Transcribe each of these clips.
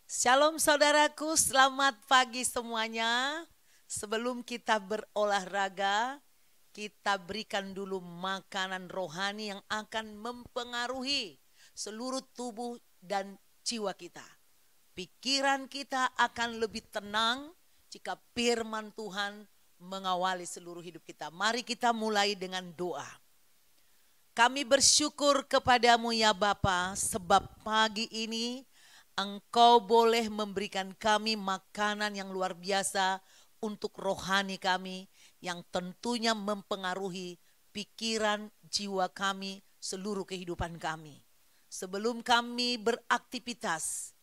Shalom saudaraku, selamat pagi semuanya. Sebelum kita berolahraga, kita berikan dulu makanan rohani yang akan mempengaruhi seluruh tubuh dan jiwa kita. Pikiran kita akan lebih tenang jika firman Tuhan mengawali seluruh hidup kita. Mari kita mulai dengan doa. Kami bersyukur kepadamu ya Bapa, sebab pagi ini Engkau boleh memberikan kami makanan yang luar biasa untuk rohani kami, yang tentunya mempengaruhi pikiran, jiwa kami, seluruh kehidupan kami. Sebelum kami beraktivitas,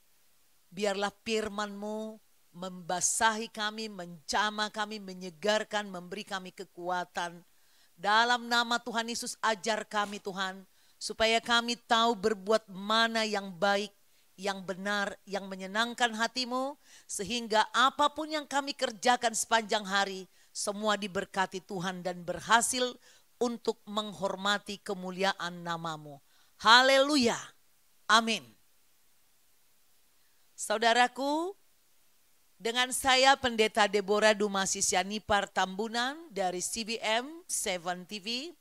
biarlah firman-Mu membasahi kami, menjamah kami, menyegarkan, memberi kami kekuatan. Dalam nama Tuhan Yesus, ajar kami Tuhan, supaya kami tahu berbuat mana yang baik, yang benar, yang menyenangkan hati-Mu, sehingga apapun yang kami kerjakan sepanjang hari, semua diberkati Tuhan dan berhasil untuk menghormati kemuliaan nama-Mu. Haleluya, amin. Saudaraku, dengan saya Pendeta Deborah Dumasi Sianipar Tambunan dari CBM 7 TV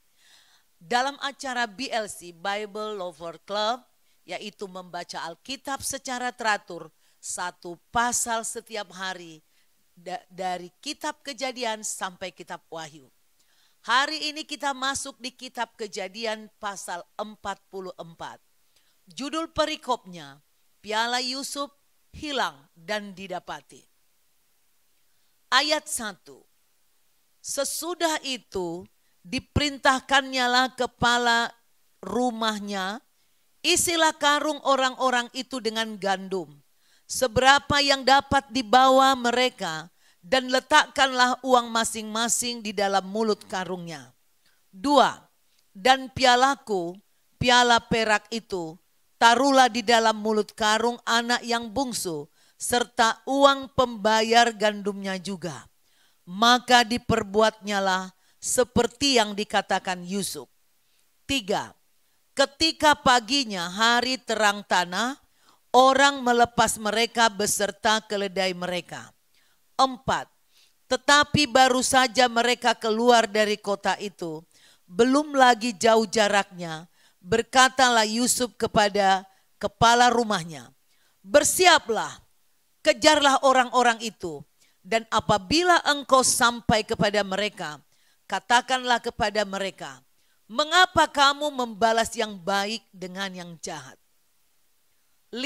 dalam acara BLC Bible Lover Club, yaitu membaca Alkitab secara teratur, satu pasal setiap hari dari kitab Kejadian sampai kitab Wahyu. Hari ini kita masuk di kitab Kejadian pasal 44. Judul perikopnya, piala Yusuf hilang dan didapati. Ayat 1. Sesudah itu diperintahkannyalah kepala rumahnya, isilah karung orang-orang itu dengan gandum, seberapa yang dapat dibawa mereka, dan letakkanlah uang masing-masing di dalam mulut karungnya. 2. Dan pialaku, piala perak itu, taruhlah di dalam mulut karung anak yang bungsu, serta uang pembayar gandumnya juga. Maka diperbuatnyalah seperti yang dikatakan Yusuf. 3. Ketika paginya hari terang tanah, orang melepas mereka beserta keledai mereka. 4. Tetapi baru saja mereka keluar dari kota itu, belum lagi jauh jaraknya, berkatalah Yusuf kepada kepala rumahnya, bersiaplah, kejarlah orang-orang itu, dan apabila engkau sampai kepada mereka, katakanlah kepada mereka, mengapa kamu membalas yang baik dengan yang jahat? 5.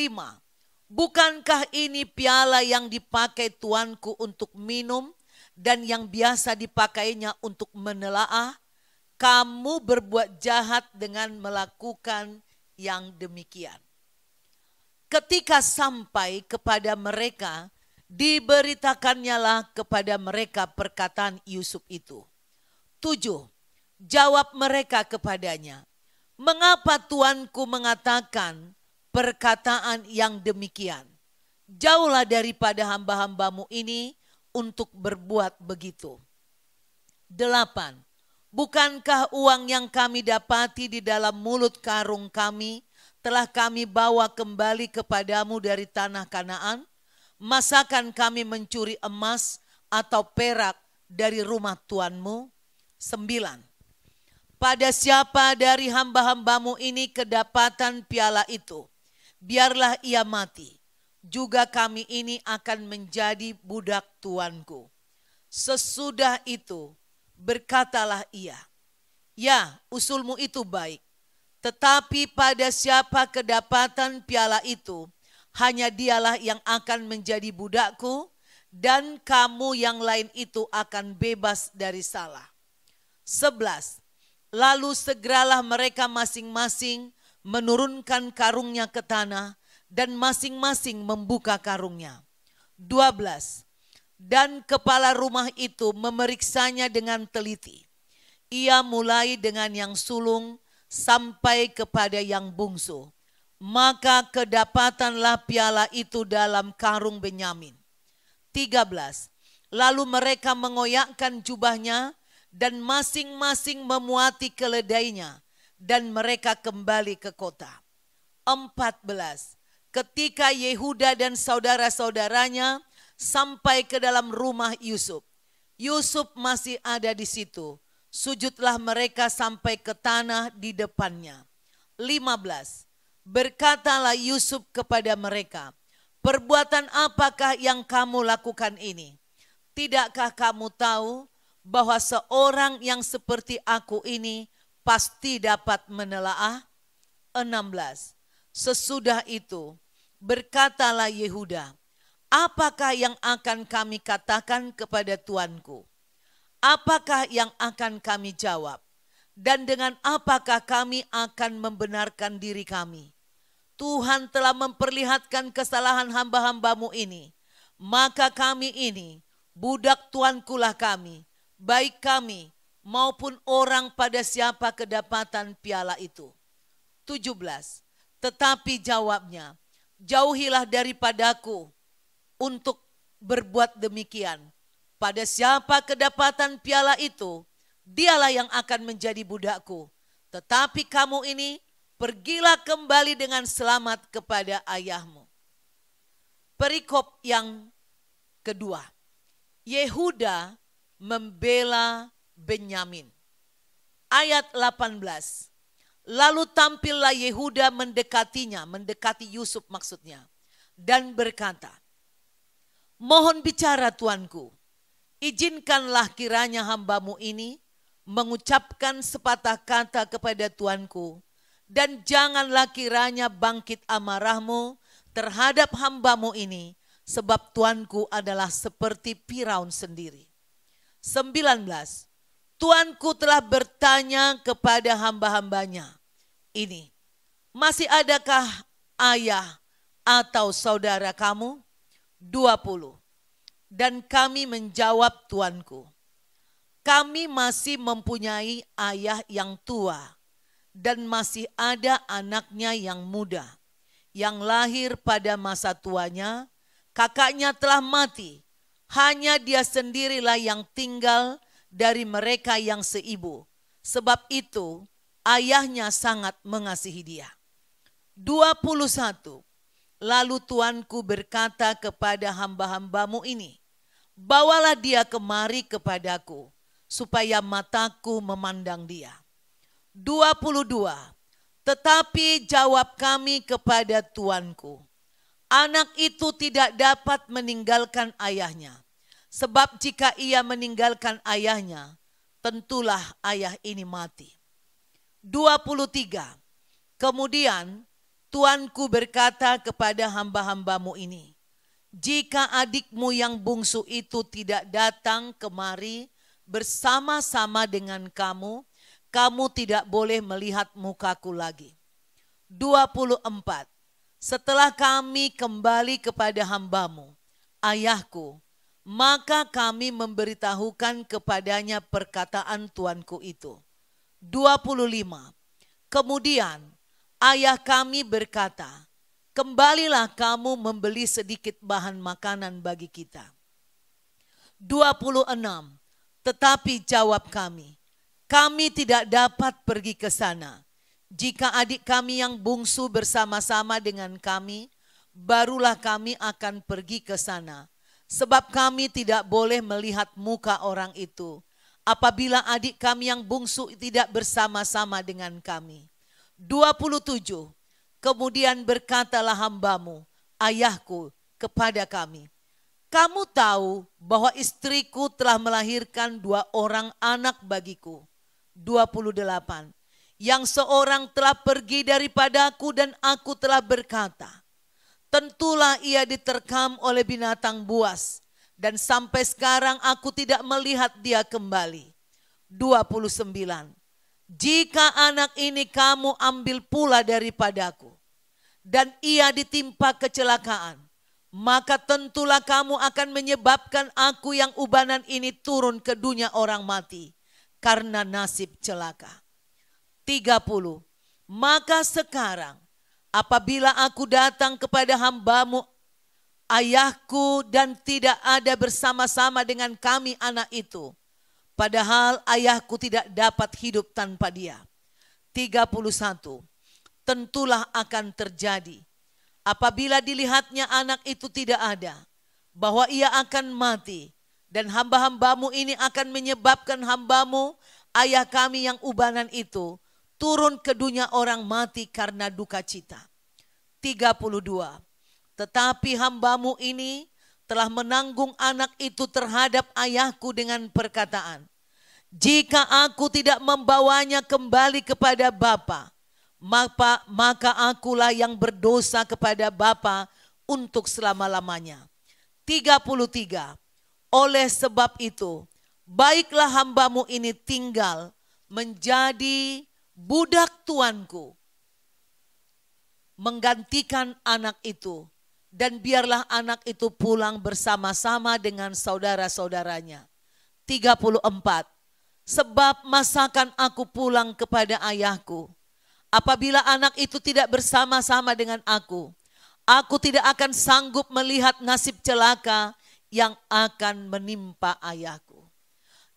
Bukankah ini piala yang dipakai tuanku untuk minum dan yang biasa dipakainya untuk menelaah? Kamu berbuat jahat dengan melakukan yang demikian. Ketika sampai kepada mereka, diberitakannya kepada mereka perkataan Yusuf itu. 7. Jawab mereka kepadanya, mengapa tuanku mengatakan perkataan yang demikian? Jauhlah daripada hamba-hambamu ini untuk berbuat begitu. 8. Bukankah uang yang kami dapati di dalam mulut karung kami telah kami bawa kembali kepadamu dari tanah Kanaan? Masakan kami mencuri emas atau perak dari rumah tuanmu? 9. Pada siapa dari hamba-hambamu ini kedapatan piala itu, biarlah ia mati. Juga kami ini akan menjadi budak tuanku. Sesudah itu berkatalah ia, ya, usulmu itu baik, tetapi pada siapa kedapatan piala itu, hanya dialah yang akan menjadi budakku, dan kamu yang lain itu akan bebas dari salah. 11. Lalu segeralah mereka masing-masing menurunkan karungnya ke tanah, dan masing-masing membuka karungnya. 12. Dan kepala rumah itu memeriksanya dengan teliti. Ia mulai dengan yang sulung sampai kepada yang bungsu. Maka kedapatanlah piala itu dalam karung Benyamin. 13. Lalu mereka mengoyakkan jubahnya dan masing-masing memuati keledainya, dan mereka kembali ke kota. 14. ketika Yehuda dan saudara-saudaranya sampai ke dalam rumah Yusuf. Yusuf masih ada di situ. Sujudlah mereka sampai ke tanah di depannya. 15. Berkatalah Yusuf kepada mereka, perbuatan apakah yang kamu lakukan ini? Tidakkah kamu tahu bahwa seorang yang seperti aku ini pasti dapat menelaah? 16. Sesudah itu berkatalah Yehuda, apakah yang akan kami katakan kepada tuanku? Apakah yang akan kami jawab? Dan dengan apakah kami akan membenarkan diri kami? Tuhan telah memperlihatkan kesalahan hamba-hambamu ini. Maka kami ini, budak tuankulah kami, baik kami maupun orang pada siapa kedapatan piala itu. 17. Tetapi jawabnya, jauhilah daripadaku untuk berbuat demikian. Pada siapa kedapatan piala itu, dialah yang akan menjadi budakku. Tetapi kamu ini, pergilah kembali dengan selamat kepada ayahmu. Perikop yang kedua, Yehuda membela Benyamin. Ayat 18. Lalu tampillah Yehuda mendekatinya, mendekati Yusuf maksudnya, dan berkata, mohon bicara tuanku, izinkanlah kiranya hambamu ini mengucapkan sepatah kata kepada tuanku, dan janganlah kiranya bangkit amarahmu terhadap hambamu ini, sebab tuanku adalah seperti Firaun sendiri. 19. Tuanku telah bertanya kepada hamba-hambanya ini, masih adakah ayah atau saudara kamu? 20. Dan kami menjawab tuanku, kami masih mempunyai ayah yang tua dan masih ada anaknya yang muda, yang lahir pada masa tuanya, kakaknya telah mati, hanya dia sendirilah yang tinggal dari mereka yang seibu. Sebab itu ayahnya sangat mengasihi dia. 21. Lalu tuanku berkata kepada hamba-hambamu ini, bawalah dia kemari kepadaku, supaya mataku memandang dia. 22. Tetapi jawab kami kepada tuanku, anak itu tidak dapat meninggalkan ayahnya, sebab jika ia meninggalkan ayahnya, tentulah ayah ini mati. 23. Kemudian tuanku berkata kepada hamba-hambamu ini, jika adikmu yang bungsu itu tidak datang kemari bersama-sama dengan kamu, kamu tidak boleh melihat mukaku lagi. 24. Setelah kami kembali kepada hambamu, ayahku, maka kami memberitahukan kepadanya perkataan tuanku itu. 25. Kemudian ayah kami berkata, kembalilah kamu membeli sedikit bahan makanan bagi kita. 26. Tetapi jawab kami tidak dapat pergi ke sana. Jika adik kami yang bungsu bersama-sama dengan kami, barulah kami akan pergi ke sana. Sebab kami tidak boleh melihat muka orang itu, apabila adik kami yang bungsu tidak bersama-sama dengan kami. 27. Kemudian berkatalah hambamu, ayahku, kepada kami, kamu tahu bahwa istriku telah melahirkan 2 orang anak bagiku. 28. Yang seorang telah pergi daripadaku dan aku telah berkata, tentulah ia diterkam oleh binatang buas, dan sampai sekarang aku tidak melihat dia kembali. 29. Jika anak ini kamu ambil pula daripadaku, dan ia ditimpa kecelakaan, maka tentulah kamu akan menyebabkan aku yang ubanan ini turun ke dunia orang mati, karena nasib celaka. 30. Maka sekarang apabila aku datang kepada hambamu ayahku dan tidak ada bersama-sama dengan kami anak itu, padahal ayahku tidak dapat hidup tanpa dia. 31. Tentulah akan terjadi Apabila dilihatnya anak itu tidak ada, bahwa ia akan mati, dan hamba-hambamu ini akan menyebabkan hambamu, ayah kami yang ubanan itu, turun ke dunia orang mati karena duka cita. 32. Tetapi hambamu ini telah menanggung anak itu terhadap ayahku dengan perkataan, jika aku tidak membawanya kembali kepada bapa, maka akulah yang berdosa kepada bapa untuk selama-lamanya. 33. Oleh sebab itu, baiklah hambamu ini tinggal menjadi budak tuanku, menggantikan anak itu, dan biarlah anak itu pulang bersama-sama dengan saudara-saudaranya. 34. Sebab masakan aku pulang kepada ayahku, apabila anak itu tidak bersama-sama dengan aku tidak akan sanggup melihat nasib celaka yang akan menimpa ayahku.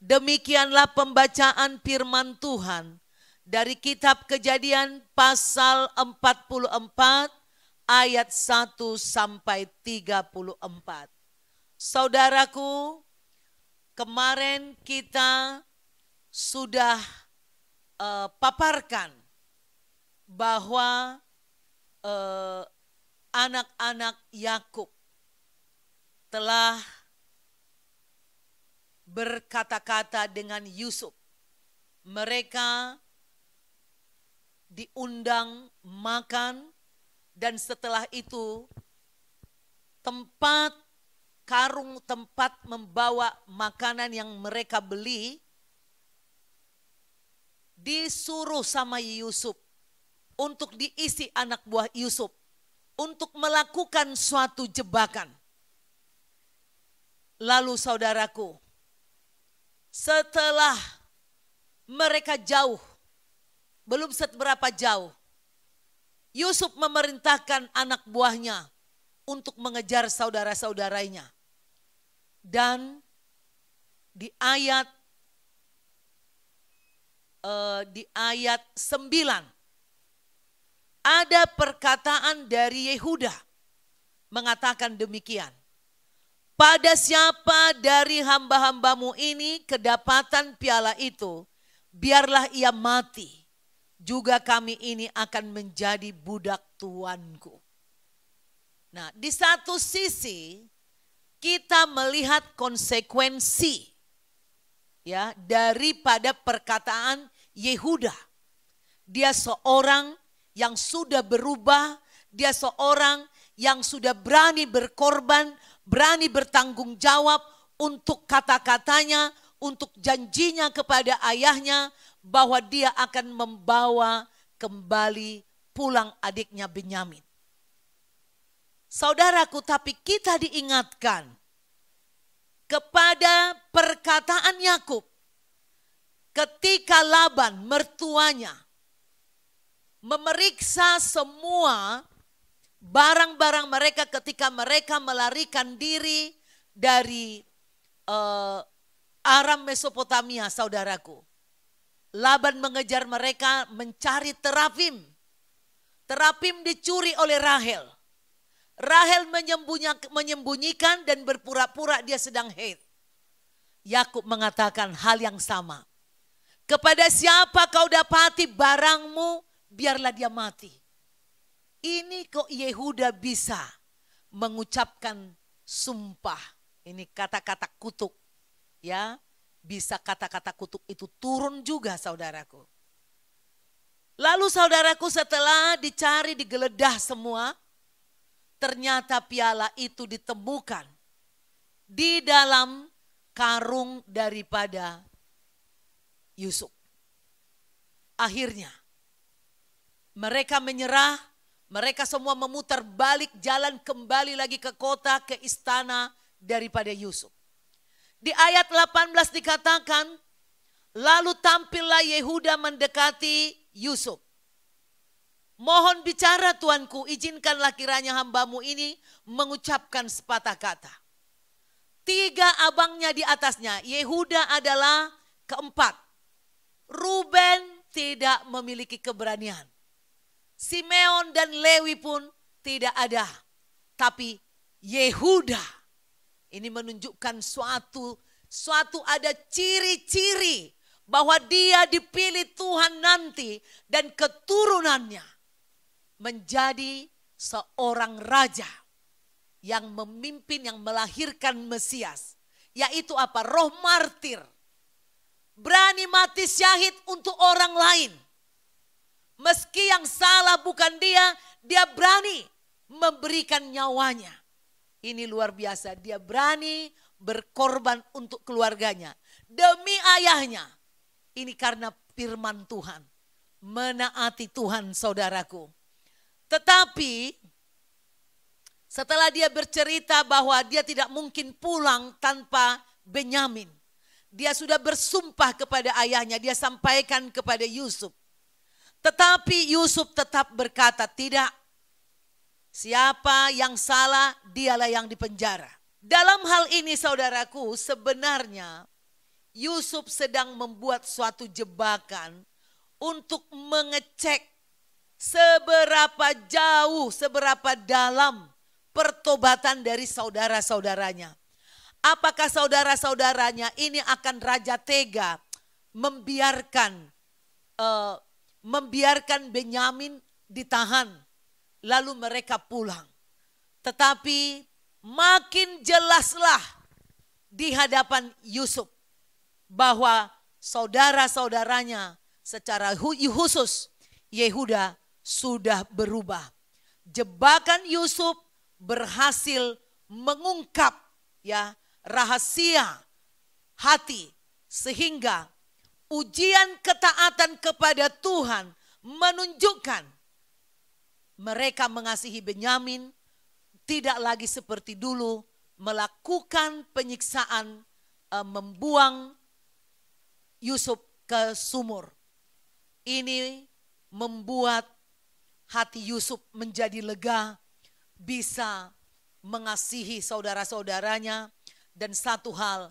Demikianlah pembacaan firman Tuhan dari kitab Kejadian pasal 44 ayat 1 sampai 34. Saudaraku, kemarin kita sudah paparkan bahwa anak-anak Yakub telah berkata-kata dengan Yusuf. Mereka diundang makan, dan setelah itu karung tempat membawa makanan yang mereka beli disuruh sama Yusuf untuk diisi anak buah Yusuf untuk melakukan suatu jebakan. Lalu saudaraku, setelah mereka jauh, belum seberapa jauh, Yusuf memerintahkan anak buahnya untuk mengejar saudara-saudaranya. Dan di ayat 9 ada perkataan dari Yehuda mengatakan demikian. Pada siapa dari hamba-hambamu ini kedapatan piala itu, biarlah ia mati. Juga kami ini akan menjadi budak tuanku. Nah, di satu sisi kita melihat konsekuensi ya daripada perkataan Yehuda. Dia seorang yang sudah berubah, dia seorang yang sudah berani berkorban, berani bertanggung jawab untuk kata-katanya, untuk janjinya kepada ayahnya bahwa dia akan membawa kembali pulang adiknya Benyamin. Saudaraku, tapi kita diingatkan kepada perkataan Yakub ketika Laban mertuanya memeriksa semua barang-barang mereka ketika mereka melarikan diri dari Aram Mesopotamia, saudaraku. Laban mengejar mereka mencari terapim. Terapim dicuri oleh Rahel. Rahel menyembunyikan dan berpura-pura dia sedang haid. Yakub mengatakan hal yang sama. Kepada siapa kau dapati barangmu, biarlah dia mati. Ini kok Yehuda bisa mengucapkan sumpah. Ini kata-kata kutuk. Ya, bisa kata-kata kutuk itu turun juga, saudaraku. Lalu saudaraku, setelah dicari digeledah semua, ternyata piala itu ditemukan di dalam karung daripada Yusuf. Akhirnya mereka menyerah, mereka semua memutar balik jalan kembali lagi ke kota, ke istana daripada Yusuf. Di ayat 18 dikatakan, lalu tampillah Yehuda mendekati Yusuf. Mohon bicara tuanku, izinkanlah kiranya hambamu ini mengucapkan sepatah kata. 3 abangnya di atasnya, Yehuda adalah keempat. Ruben tidak memiliki keberanian. Simeon dan Lewi pun tidak ada, tapi Yehuda. Ini menunjukkan suatu ada ciri-ciri bahwa dia dipilih Tuhan nanti dan keturunannya menjadi seorang raja yang memimpin, yang melahirkan Mesias. Yaitu apa? Roh martir. Berani mati syahid untuk orang lain. Meski yang salah bukan dia, dia berani memberikan nyawanya. Ini luar biasa, dia berani berkorban untuk keluarganya. Demi ayahnya. Ini karena firman Tuhan. Menaati Tuhan, saudaraku. Tetapi setelah dia bercerita bahwa dia tidak mungkin pulang tanpa Benyamin. Dia sudah bersumpah kepada ayahnya, dia sampaikan kepada Yusuf. Tetapi Yusuf tetap berkata, tidak. Siapa yang salah, dialah yang dipenjara. Dalam hal ini saudaraku, sebenarnya Yusuf sedang membuat suatu jebakan untuk mengecek seberapa jauh, seberapa dalam pertobatan dari saudara-saudaranya. Apakah saudara-saudaranya ini akan raja tega membiarkan Benyamin ditahan, lalu mereka pulang. Tetapi makin jelaslah di hadapan Yusuf bahwa saudara-saudaranya secara khusus Yehuda sudah berubah. Jebakan Yusuf berhasil mengungkap rahasia hati, sehingga ujian ketaatan kepada Tuhan menunjukkan mereka mengasihi Benyamin, tidak lagi seperti dulu melakukan penyiksaan, membuang Yusuf ke sumur. Ini membuat hati Yusuf menjadi lega, bisa mengasihi saudara-saudaranya. Dan satu hal,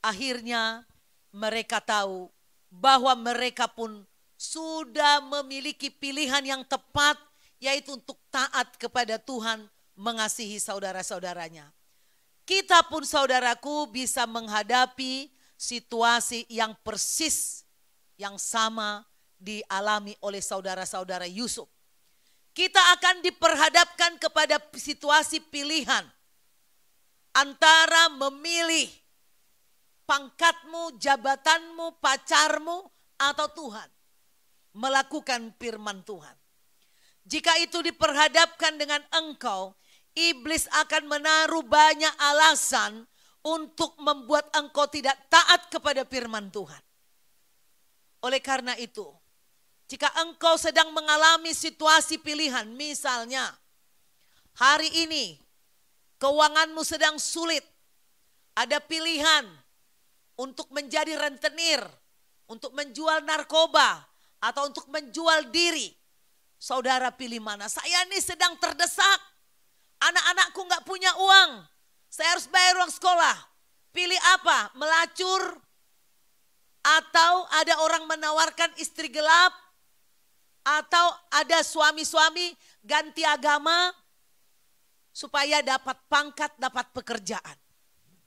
akhirnya mereka tahu bahwa mereka pun sudah memiliki pilihan yang tepat, yaitu untuk taat kepada Tuhan, mengasihi saudara-saudaranya. Kita pun saudaraku bisa menghadapi situasi yang persis, yang sama dialami oleh saudara-saudara Yusuf. Kita akan diperhadapkan kepada situasi pilihan antara memilih pangkatmu, jabatanmu, pacarmu, atau Tuhan. Melakukan firman Tuhan. Jika itu diperhadapkan dengan engkau, iblis akan menaruh banyak alasan untuk membuat engkau tidak taat kepada firman Tuhan. Oleh karena itu, jika engkau sedang mengalami situasi pilihan, misalnya hari ini keuanganmu sedang sulit, ada pilihan untuk menjadi rentenir, untuk menjual narkoba, atau untuk menjual diri. Saudara pilih mana? Saya ini sedang terdesak. Anak-anakku gak punya uang. Saya harus bayar uang sekolah. Pilih apa? Melacur? Atau ada orang menawarkan istri gelap? Atau ada suami-suami ganti agama supaya dapat pangkat, dapat pekerjaan?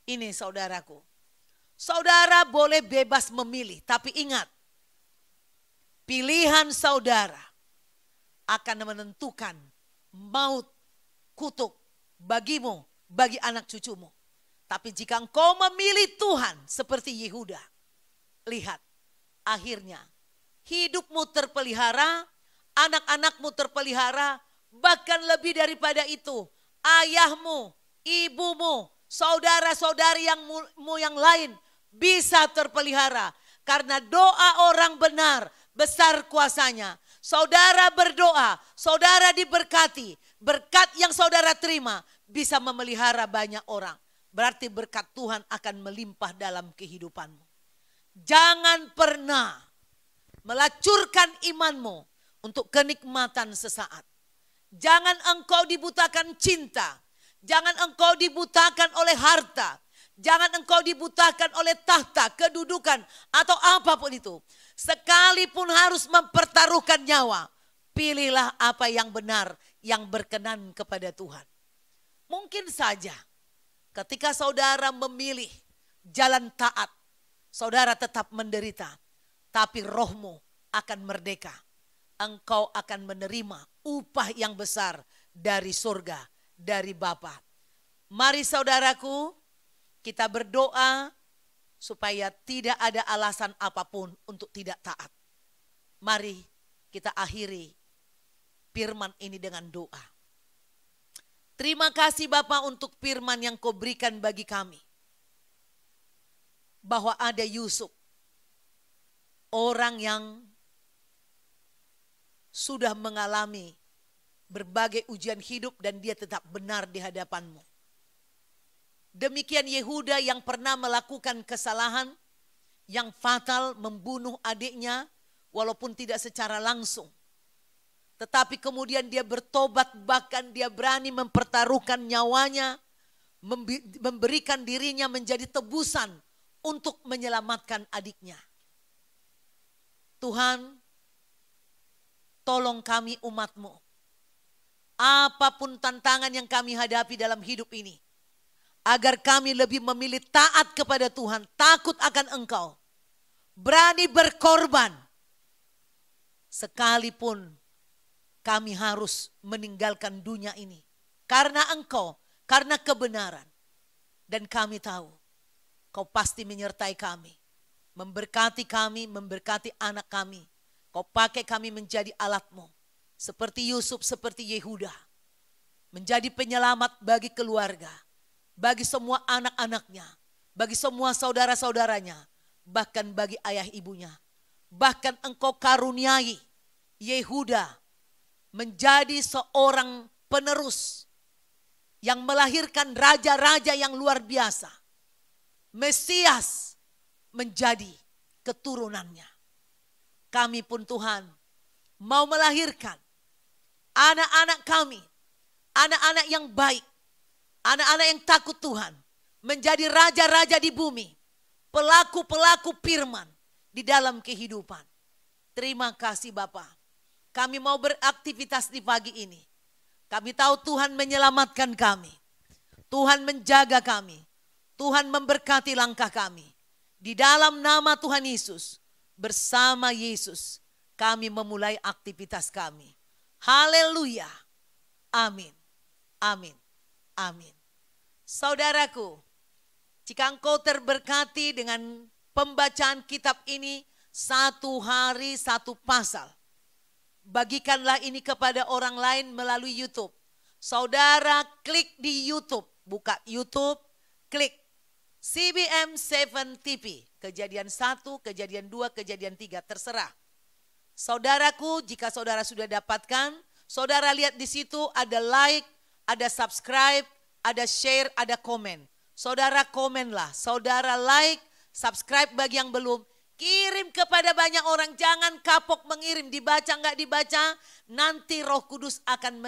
Ini saudaraku. Saudara boleh bebas memilih, tapi ingat, pilihan saudara akan menentukan maut, kutuk bagimu, bagi anak cucumu. Tapi jika engkau memilih Tuhan seperti Yehuda, lihat, akhirnya hidupmu terpelihara, anak-anakmu terpelihara, bahkan lebih daripada itu, ayahmu, ibumu, saudara-saudari yang lain bisa terpelihara. Karena doa orang benar besar kuasanya. Saudara berdoa, saudara diberkati. Berkat yang saudara terima bisa memelihara banyak orang. Berarti berkat Tuhan akan melimpah dalam kehidupanmu. Jangan pernah melacurkan imanmu untuk kenikmatan sesaat. Jangan engkau dibutakan cinta. Jangan engkau dibutakan oleh harta. Jangan engkau dibutakan oleh tahta, kedudukan, atau apapun itu. Sekalipun harus mempertaruhkan nyawa, pilihlah apa yang benar, yang berkenan kepada Tuhan. Mungkin saja ketika saudara memilih jalan taat, saudara tetap menderita, tapi rohmu akan merdeka. Engkau akan menerima upah yang besar dari surga, dari Bapa. Mari saudaraku, kita berdoa supaya tidak ada alasan apapun untuk tidak taat. Mari kita akhiri firman ini dengan doa. Terima kasih Bapa untuk firman yang Kau berikan bagi kami. Bahwa ada Yusuf, orang yang sudah mengalami berbagai ujian hidup dan dia tetap benar di hadapan-Mu. Demikian Yehuda yang pernah melakukan kesalahan yang fatal, membunuh adiknya walaupun tidak secara langsung. Tetapi kemudian dia bertobat, bahkan dia berani mempertaruhkan nyawanya, memberikan dirinya menjadi tebusan untuk menyelamatkan adiknya. Tuhan, tolong kami umat-Mu. Apapun tantangan yang kami hadapi dalam hidup ini, agar kami lebih memilih taat kepada Tuhan, takut akan Engkau, berani berkorban, sekalipun kami harus meninggalkan dunia ini. Karena Engkau, karena kebenaran. Dan kami tahu, Kau pasti menyertai kami, memberkati kami, memberkati anak kami. Kau pakai kami menjadi alat-Mu. Seperti Yusuf, seperti Yehuda. Menjadi penyelamat bagi keluarga, bagi semua anak-anaknya, bagi semua saudara-saudaranya, bahkan bagi ayah ibunya. Bahkan Engkau karuniai Yehuda menjadi seorang penerus yang melahirkan raja-raja yang luar biasa. Mesias menjadi keturunannya. Kami pun Tuhan mau melahirkan anak-anak kami, anak-anak yang baik, anak-anak yang takut Tuhan, menjadi raja-raja di bumi, pelaku-pelaku firman di dalam kehidupan. Terima kasih Bapa. Kami mau beraktivitas di pagi ini. Kami tahu Tuhan menyelamatkan kami. Tuhan menjaga kami. Tuhan memberkati langkah kami. Di dalam nama Tuhan Yesus, bersama Yesus, kami memulai aktivitas kami. Haleluya. Amin. Amin. Amin. Saudaraku, jika engkau terberkati dengan pembacaan kitab ini, satu hari satu pasal, bagikanlah ini kepada orang lain melalui YouTube. Saudara klik di YouTube, buka YouTube, klik CBM 7 TV, kejadian 1, kejadian 2, kejadian 3, terserah. Saudaraku, jika saudara sudah dapatkan, saudara lihat di situ ada like, ada subscribe, ada share, ada komen. Saudara komenlah, saudara like, subscribe bagi yang belum. Kirim kepada banyak orang, jangan kapok mengirim, dibaca nggak dibaca, nanti Roh Kudus akan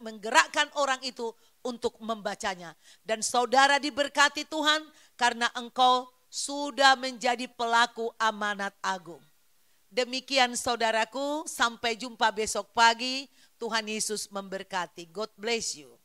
menggerakkan orang itu untuk membacanya. Dan saudara diberkati Tuhan karena engkau sudah menjadi pelaku amanat agung. Demikian saudaraku, sampai jumpa besok pagi. Tuhan Yesus memberkati. God bless you.